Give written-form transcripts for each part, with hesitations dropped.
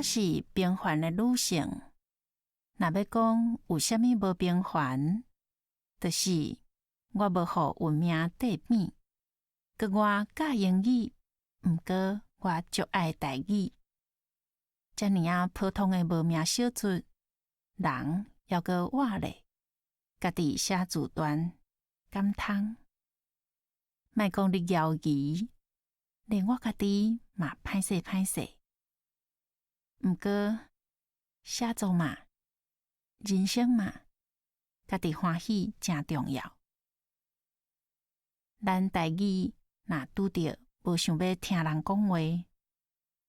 是平凡的女性。若要讲有啥物无平凡，就是我无互运命缀扁，佮我教英语，毋过我足爱台语。遮尔普通的无名小卒，人还阁活咧，家己写自传，感叹。莫讲你谣言，连我家己嘛歹势歹势。毋过写作嘛，人生嘛，家己欢喜正重要。咱台语若拄着无想要听人讲话，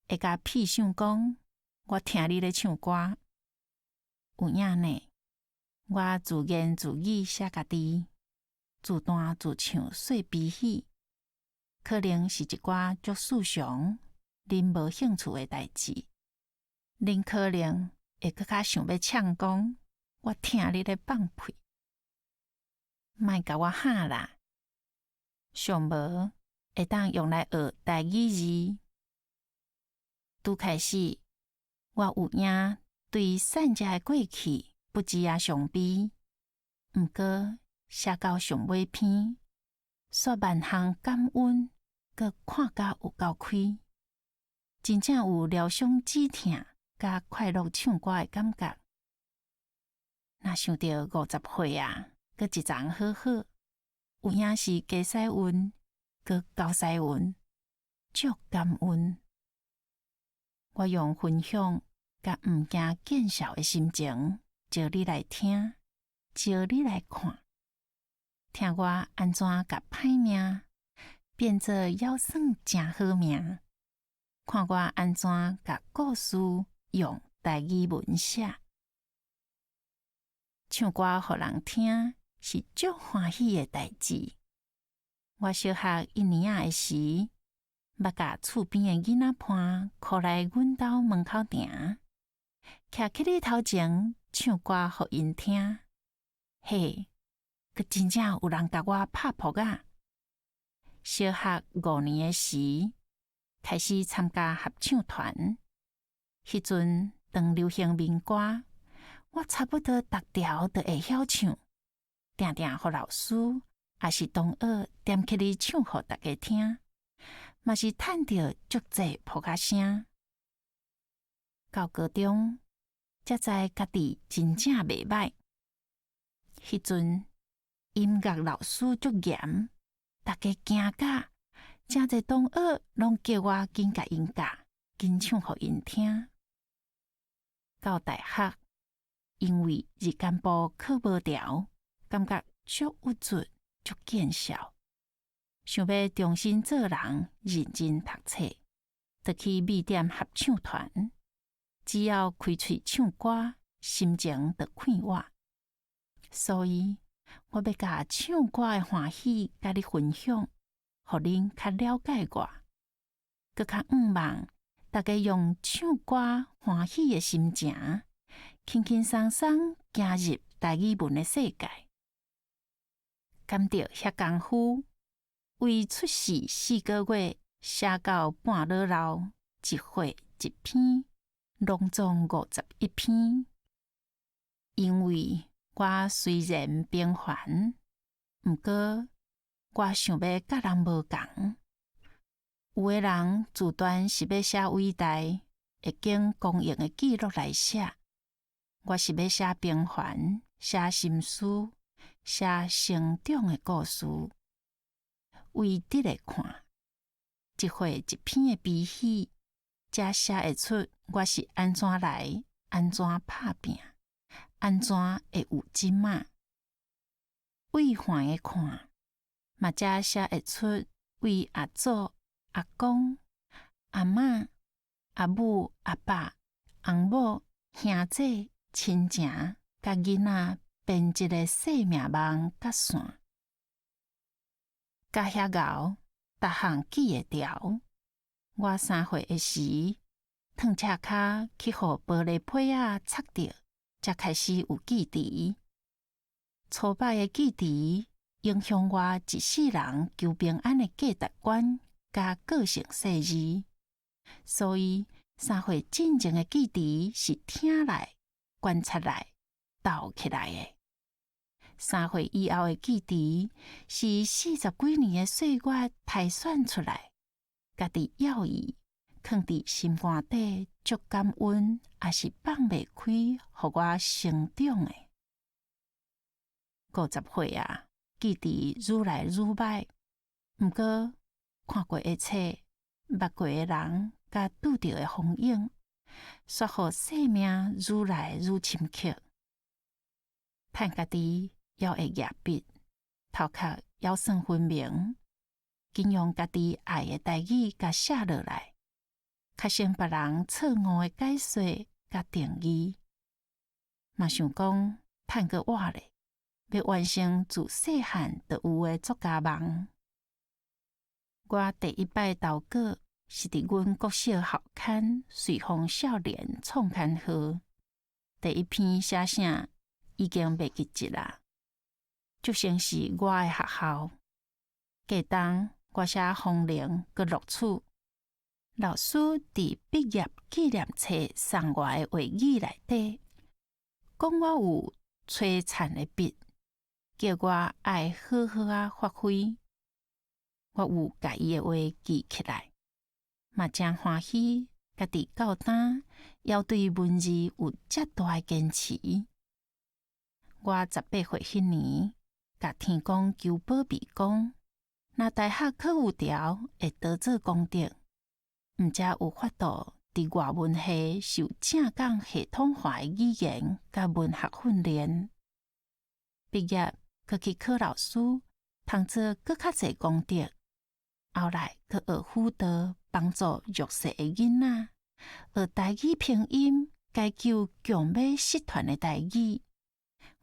会甲屁想讲我听你咧唱歌。有影呢，我自言自语写家己，自弹自唱细悲喜，可能是一寡足世常恁无兴趣的代志。恁可能会搁较想要呛讲，我听你咧放屁，莫甲我喊啦！上无会当用来学台语字。拄开始，我有影对善者的过去不知也伤悲，毋过写到上尾篇，煞万项感恩，佮看甲有够开，真正有疗伤止痛甲快乐唱歌的感觉。若想到50岁啊，佮一丛好好，有影是家驶运，佮高驶运，足感恩。我用分享甲毋惊见笑的心情，招你来听，招你来看，听我安怎甲歹命变做还算真好命，看我安怎甲故事用台语文写。唱歌互人听是足欢喜的代志。我小学1年仔的时，捌甲厝边的囡仔伴靠来阮兜门口埕，徛起哩头前唱歌互因听。嘿，佮真正有人甲我拍扑啊！小学5年的时，开始参加合唱团。迄阵当流行民歌，我差不多逐条都会晓唱，定定互老师也是同学踮起哩唱互大家听。嘛是趁着足济扑克声。到高中，才知家己真正袂歹。迄阵音乐老师足严，大家惊甲，真侪同学拢叫我紧甲因教，紧唱互因听。到大学，因为日间部考无调，感觉足郁卒，足见笑。想要重新做人，认真读册，就去米店合唱团。只要开喙唱歌，心情就快活。所以，我要甲唱歌的欢喜甲你分享，互恁较了解我，佮较望大家用唱歌欢喜的心情，轻轻松松行入台语文的世界。感到遐功夫。为出世4个月，写到半老老，一岁1篇，拢总51篇。因为我虽然平凡，毋过我想要甲人无共。有的人自传是要写伟大，会经公用的记录来写。我是要写平凡，写心思，写成长的故事。为直来看，一岁1篇的悲喜，才写会出我是安怎来，安怎打拼，安怎会有即马。为远的看，嘛才写会出为阿祖、阿公、阿嬷、阿母、阿爸、翁某、兄姐、亲情，甲囡仔编一个生命网甲线。甲遐熬，逐项记会牢。我3岁的时，脱赤骹去互玻璃批仔插着，才开始有记忆。粗摆的记忆影响我一世人求平安的价值观甲个性细致，所以3岁进前的记忆是听来、观察来、斗起来的；3岁以后的记忆是40几年的岁月提选出来，家己要伊藏伫心肝底，足感恩，也是放袂开，互我成长的。50岁啊，记忆愈来愈歹，毋过看过的册、捌过的人，甲拄着的风景，煞互生命愈来愈深刻。趁家己还会举笔，头壳还算分明，尽用家己爱的台语甲写落来，较省别人错误的解说甲定义。嘛想讲，趁个活咧，要完成自细汉就有的作家梦。我第一摆投稿是伫阮国小校刊《随风少年》创刊号，第一篇写啥已经袂记得啦。就像是我的学校，隔冬我写风铃佮录取，老师伫毕业纪念册送我的话语内底，讲我有璀璨的笔，叫我爱好好啊发挥。我有甲伊的话记起来，嘛真欢喜，家己到当要对文字有遮大的坚持。我18岁迄年，甲天公求保庇讲，若大学考有条会倒做公职，毋则有法度伫外文系受正港系统化的语言甲文学训练。毕业佮去考老师，通做佮较侪公职。后来，佮学辅导，帮助弱势的囡仔，学台语拼音，解救强美失传的台语。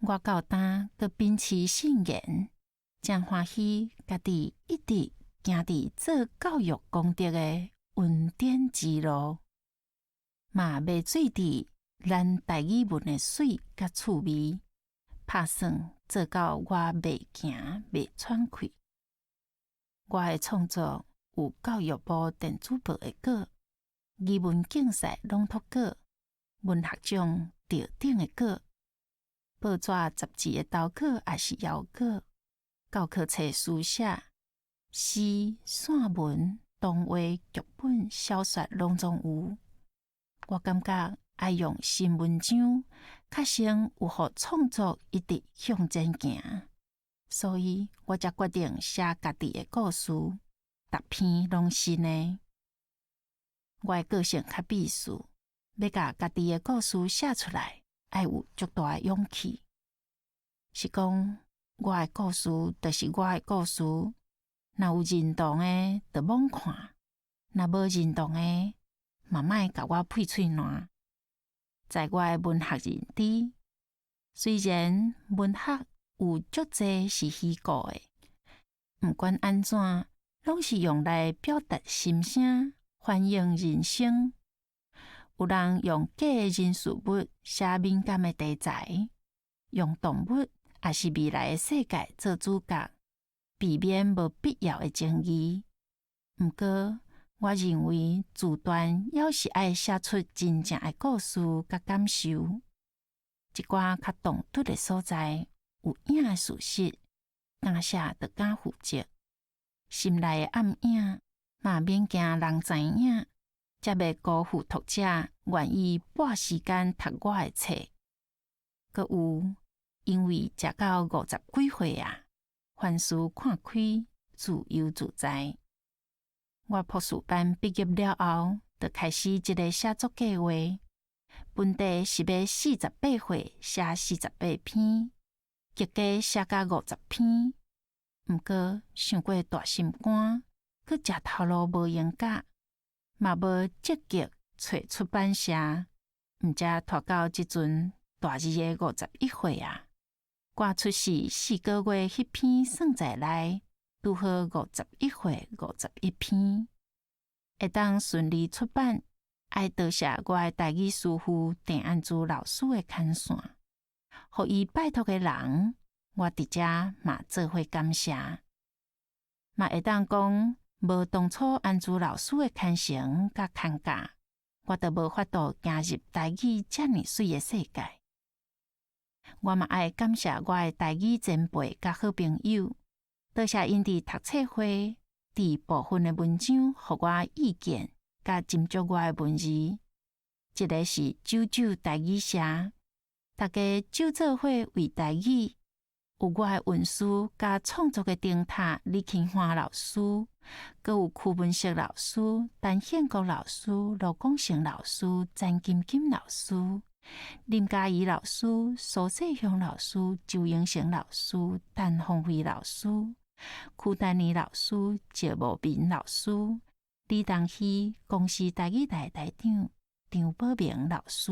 我到当佮秉持信言，真欢喜家己一直行伫做教育公职的恩典之路，嘛袂水伫咱台语文的水甲趣味，拍算做到我袂行袂喘气。我的创作有教育部电子报的稿、语文竞赛朗读稿、文学奖得奖的稿、报纸杂志的投稿也是邀稿、教科册书写、诗、散文、童话、剧本、小说拢总有。我感觉爱用新文章，较先有互创作一直向前行。所以我才决定写家己的故事，逐篇拢新的。我的个性较秘事，要甲家己的故事写出来，爱有足大的勇气。是讲我的故事就是我的故事，若有认同的就罔看，若无认同的，嘛莫甲我配喙烂。在我的文学认知，虽然文学有足侪是虚构的，毋管安怎，拢是用来表达心声，反映人生。有人用假的人事物写敏感的题材，用动物也是未来的世界做主角，避免无必要的争议。毋过，我认为自传要是爱写出真正的故事甲感受，一寡较唐突的所在。有影的事实，敢写就敢负责。心内的暗影，嘛免惊人知影，才袂辜负读者愿意拨时间读我的册。阁有，因为食到50几岁啊，凡事看开，自由自在。我博士班毕业了后，就开始一个写作计划，本地是要48岁写48篇。结果写到50篇，毋过想过大心肝，佮食头路无闲甲，嘛无积极找出版社，毋则拖到即阵大二的51岁啊。我出世4个月，迄篇算在内，拄好51岁51篇，会当顺利出版。爱多谢我的台语师傅郑安珠老师的牵线。互伊拜托的人，我伫遮嘛做伙感谢，嘛会当讲无当初安珠老师的牵绳甲牵架，我就无法度行入台语遮尔水的世界。我嘛爱感谢我的台语前辈甲好朋友，多谢因伫读册会伫部分的文章，互我意见，甲斟酌我的文字。一个是九九台语社，大家九做伙为台语，有我的文师甲创作的灯塔李庆华老师，阁有曲文石老师、陈宪国老师、罗广成老师、詹金金老师、林嘉怡老师、苏世雄老师、周永成老师、陈凤辉老师、曲丹妮老师、谢慕民老师、李东熙公司台语台台长张宝明老师。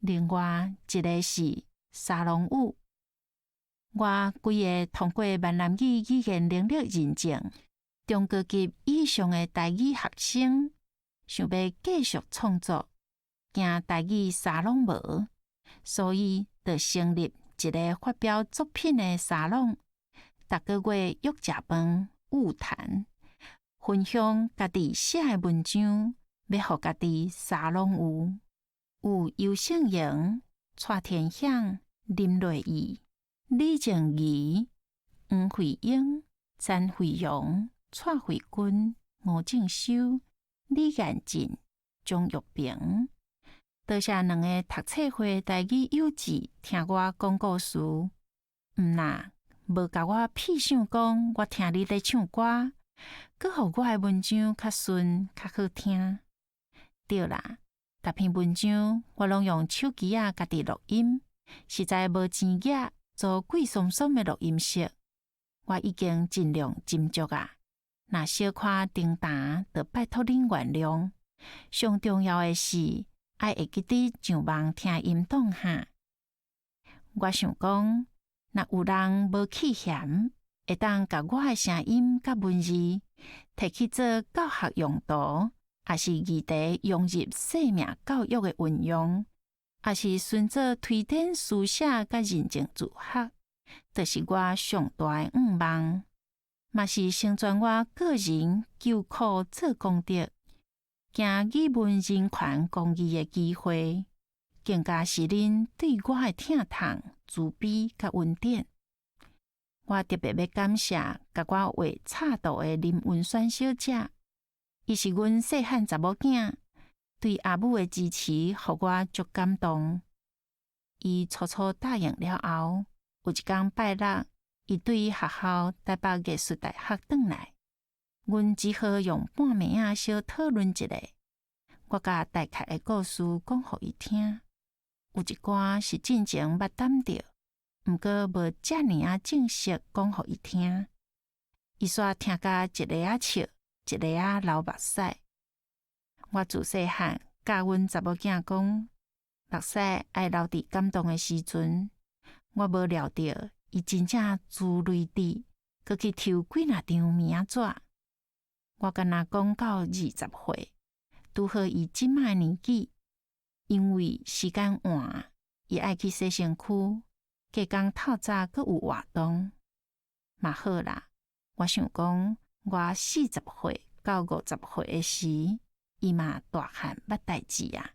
另外一个是沙龙舞，我规个通过闽南语语言能力认证，中高级以上的台语学生，想要继续创作，行台语沙龙无，所以就成立一个发表作品的沙龙，逐个月约食饭、晤谈，分享家己写的文章，要互家己沙龙有尤胜莹、蔡天享、林瑞仪、李静怡、黄慧英、詹慧荣、蔡慧君、吴正修、李彦进、钟玉平。多谢两个读册会台语友志听我讲故事，无甲我屁想讲我听你咧唱歌，阁互我的文章较顺较好听。对啦，逐篇文章我拢用手机家己录音，实在无钱额做贵松松的录音室。我已经尽量斟酌啊，若小可重担，就拜托恁原谅。上重要的是，爱会记得上网听音档哈。我想讲，若有人无弃嫌，会当甲我的声音甲文字摕去做教学用途。也是议题融入生命教育的运用，也是顺做推展书写甲认证自学，就是我上大的愿望，嘛是成全我个人救苦做功德，行语文人权公益的机会，更加是恁对我的疼痛、慈悲甲恩典。我特别要感谢甲我画插图的林文轩小姐。伊是阮细汉查某囝，对阿母的支持，互我足感动。伊初初答应了后，有一天拜六，伊对学校台北艺术大学转来，阮只好用半暝仔小讨论一下。我甲大概的故事讲互伊听，有一寡是进前捌담着，毋过无遮尔啊正式讲互伊听。伊煞听甲一个啊笑。一个啊流目屎，我自细汉教阮查某囝讲，目屎爱流伫感动的时阵，我无料到伊真正自泪滴，佮去抽几若张名纸。我敢若讲到20岁，拄好伊即摆年纪，因为时间晚，伊爱去洗身躯，加工透早佮有活动，嘛好啦。我想讲。我40岁到50岁的时，伊嘛大汉捌代志啊，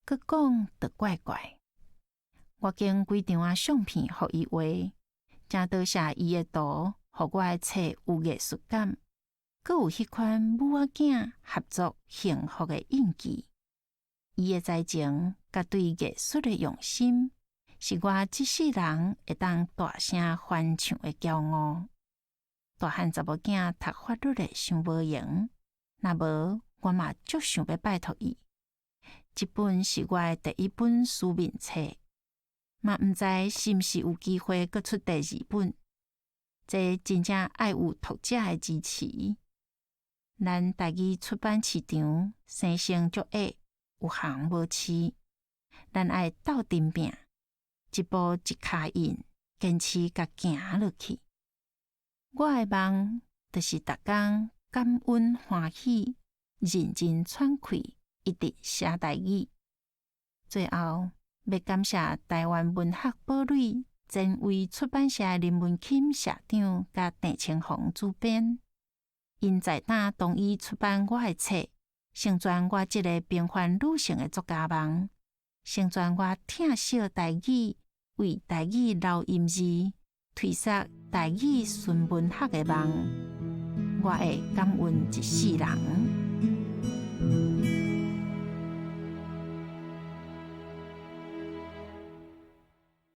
佮讲得怪怪。我经几张啊相片互伊画，真多谢伊的图，互我的册有艺术感，佮有迄款母仔囝合作幸福的印记。伊的才情甲对艺术的用心，是我这世人会当大声欢唱的骄傲。大汉查某囝读法律的伤无闲，若无我嘛足想要拜托伊。这本是我的第一本书面册，嘛毋知是毋是有机会搁出第2本。这真正爱有读者的支持。咱台语出版市场生性足矮，有行无市，咱爱斗阵拼，一步一脚印，坚持甲行落去。我的梦就是逐工感恩欢喜，认真喘气，一直写台语。最后，要感谢台湾文学堡垒前卫出版社林文钦社长甲郑清宏主编，因在当同意出版我的册，成全我这个平凡女性的作家梦，成全我疼惜台语，为台语留音字，推索台语纯文学的梦。我会感恩一世人。